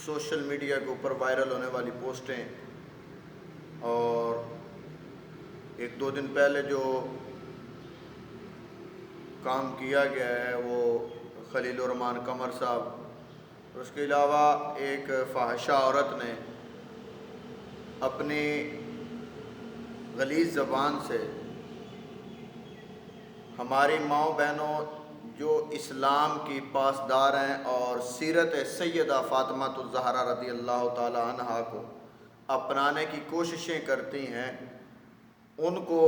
Social media کے اوپر viral ہونے والی پوسٹیں اور ایک دو دن پہلے جو کام کیا گیا ہے وہ خلیل الرحمان قمر صاحب، اور اس کے علاوہ ایک فاحشہ عورت نے اپنی غلیظ زبان سے ہماری ماؤں بہنوں جو اسلام کی پاسدار ہیں اور سیرت سیدہ فاطمہ الزہرا رضی اللہ تعالی عنہا کو اپنانے کی کوششیں کرتی ہیں، ان کو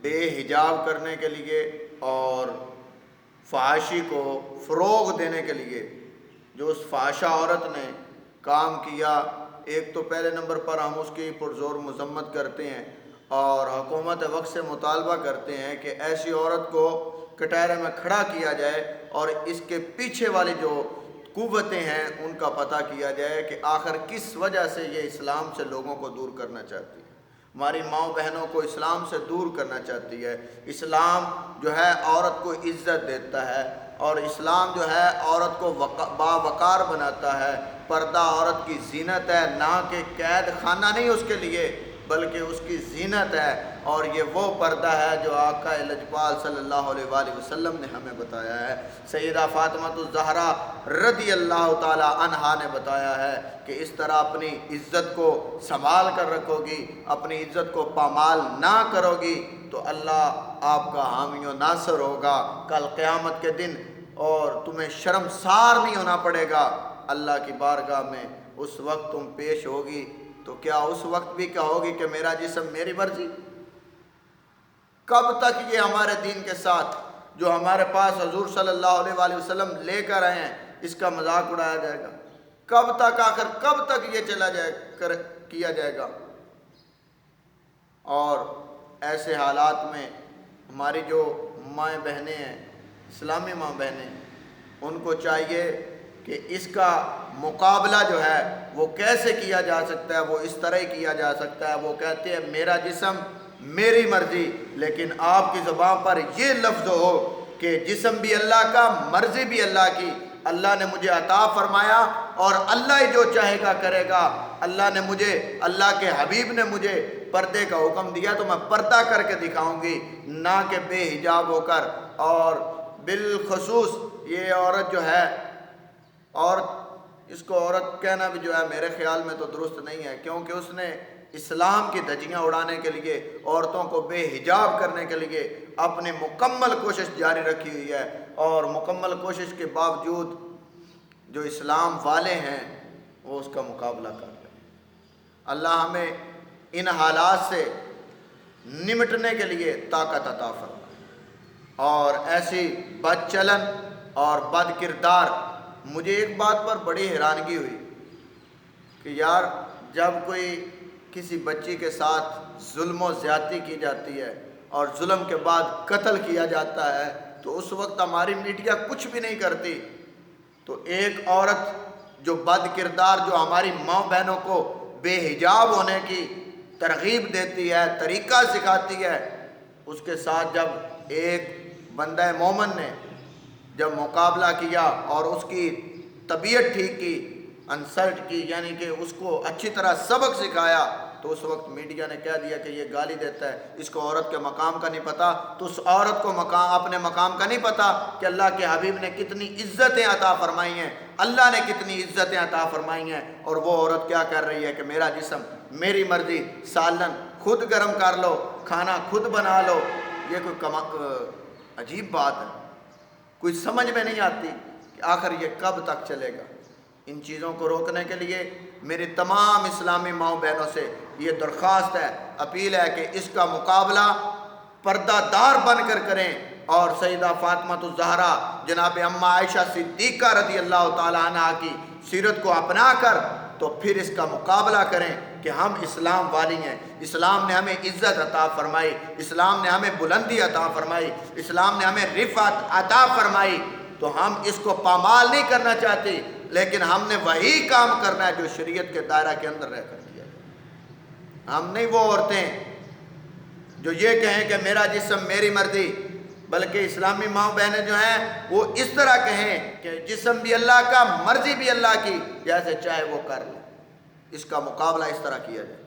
بے حجاب کرنے کے لیے اور فحاشی کو فروغ دینے کے لیے جو اس فحاشہ عورت نے کام کیا، ایک تو پہلے نمبر پر ہم اس کی پرزور مذمت کرتے ہیں اور حکومت وقت سے مطالبہ کرتے ہیں کہ ایسی عورت کو کٹہرے میں کھڑا کیا جائے اور اس کے پیچھے والی جو قوتیں ہیں ان کا پتہ کیا جائے کہ آخر کس وجہ سے یہ اسلام سے لوگوں کو دور کرنا چاہتی ہے، ہماری ماؤں بہنوں کو اسلام سے دور کرنا چاہتی ہے۔ اسلام جو ہے عورت کو عزت دیتا ہے اور اسلام جو ہے عورت کو باوقار بناتا ہے۔ پردہ عورت کی زینت ہے، نہ کہ قید خانہ نہیں اس کے لیے بلکہ اس کی زینت ہے، اور یہ وہ پردہ ہے جو آقا لجپال صلی اللہ علیہ وآلہ وسلم نے ہمیں بتایا ہے۔ سیدہ فاطمہ الزہرا رضی اللہ تعالی عنہا نے بتایا ہے کہ اس طرح اپنی عزت کو سنبھال کر رکھو گی، اپنی عزت کو پامال نہ کرو گی تو اللہ آپ کا حامی و ناصر ہوگا کل قیامت کے دن، اور تمہیں شرمسار نہیں ہونا پڑے گا اللہ کی بارگاہ میں۔ اس وقت تم پیش ہوگی تو کیا اس وقت بھی کہو گی کہ میرا جسم میری مرضی؟ کب تک یہ ہمارے دین کے ساتھ جو ہمارے پاس حضور صلی اللہ علیہ وآلہ وسلم لے کر آئے ہیں اس کا مذاق اڑایا جائے گا؟ کب تک، آخر کب تک یہ کیا جائے گا؟ اور ایسے حالات میں ہماری جو مائیں بہنیں ہیں، اسلامی ماں بہنیں، ان کو چاہیے کہ اس کا مقابلہ جو ہے وہ کیسے کیا جا سکتا ہے، وہ اس طرح ہی کیا جا سکتا ہے۔ وہ کہتے ہیں میرا جسم میری مرضی، لیکن آپ کی زبان پر یہ لفظ ہو کہ جسم بھی اللہ کا، مرضی بھی اللہ کی، اللہ نے مجھے عطا فرمایا اور اللہ ہی جو چاہے گا کرے گا۔ اللہ نے مجھے، اللہ کے حبیب نے مجھے پردے کا حکم دیا تو میں پردہ کر کے دکھاؤں گی، نہ کہ بے حجاب ہو کر۔ اور بالخصوص یہ عورت جو ہے، اس کو عورت کہنا بھی جو ہے میرے خیال میں تو درست نہیں ہے، کیونکہ اس نے اسلام کی دھجیاں اڑانے کے لیے، عورتوں کو بے حجاب کرنے کے لیے اپنی مکمل کوشش جاری رکھی ہوئی ہے، اور مکمل کوشش کے باوجود جو اسلام والے ہیں وہ اس کا مقابلہ کر رہے ہیں۔ اللہ ہمیں ان حالات سے نمٹنے کے لیے طاقت عطا فرمائے، اور ایسی بد چلن اور بد کردار، مجھے ایک بات پر بڑی حیرانگی ہوئی کہ یار جب کوئی کسی بچی کے ساتھ ظلم و زیادتی کی جاتی ہے اور ظلم کے بعد قتل کیا جاتا ہے تو اس وقت ہماری میڈیا کچھ بھی نہیں کرتی، تو ایک عورت جو بد کردار، جو ہماری ماں بہنوں کو بے حجاب ہونے کی ترغیب دیتی ہے، طریقہ سکھاتی ہے، اس کے ساتھ جب ایک بندہ مومن نے جب مقابلہ کیا اور اس کی طبیعت ٹھیک کی، انسلٹ کی، یعنی کہ اس کو اچھی طرح سبق سکھایا، تو اس وقت میڈیا نے کہہ دیا کہ یہ گالی دیتا ہے، اس کو عورت کے مقام کا نہیں پتہ۔ تو اس عورت کو اپنے مقام کا نہیں پتہ کہ اللہ کے حبیب نے کتنی عزتیں عطا فرمائی ہیں، اللہ نے کتنی عزتیں عطا فرمائی ہیں، اور وہ عورت کیا کر رہی ہے کہ میرا جسم میری مرضی، سالن خود گرم کر لو، کھانا خود بنا لو۔ یہ کوئی عجیب بات ہے، کوئی سمجھ میں نہیں آتی کہ آخر یہ کب تک چلے گا۔ ان چیزوں کو روکنے کے لیے میری تمام اسلامی ماؤں بہنوں سے یہ درخواست ہے، اپیل ہے کہ اس کا مقابلہ پردہ دار بن کر کریں، اور سیدہ فاطمہ الزہرا جناب اماں عائشہ صدیقہ رضی اللہ تعالی عنہا کی سیرت کو اپنا کر تو پھر اس کا مقابلہ کریں کہ ہم اسلام والی ہیں، اسلام نے ہمیں عزت عطا فرمائی، اسلام نے ہمیں بلندی عطا فرمائی، اسلام نے ہمیں رفعت عطا فرمائی، تو ہم اس کو پامال نہیں کرنا چاہتے، لیکن ہم نے وہی کام کرنا ہے جو شریعت کے دائرہ کے اندر رہ کر کیا ہے۔ ہم نہیں وہ عورتیں جو یہ کہیں کہ میرا جسم میری مرضی، بلکہ اسلامی ماں بہنیں جو ہیں وہ اس طرح کہیں کہ جسم بھی اللہ کا، مرضی بھی اللہ کی، جیسے چاہے وہ کر لیں۔ اس کا مقابلہ اس طرح کیا جائے،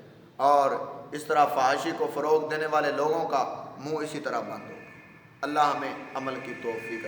اور اس طرح فحاشی کو فروغ دینے والے لوگوں کا منہ اسی طرح بند ہو۔ اللہ ہمیں عمل کی توفیق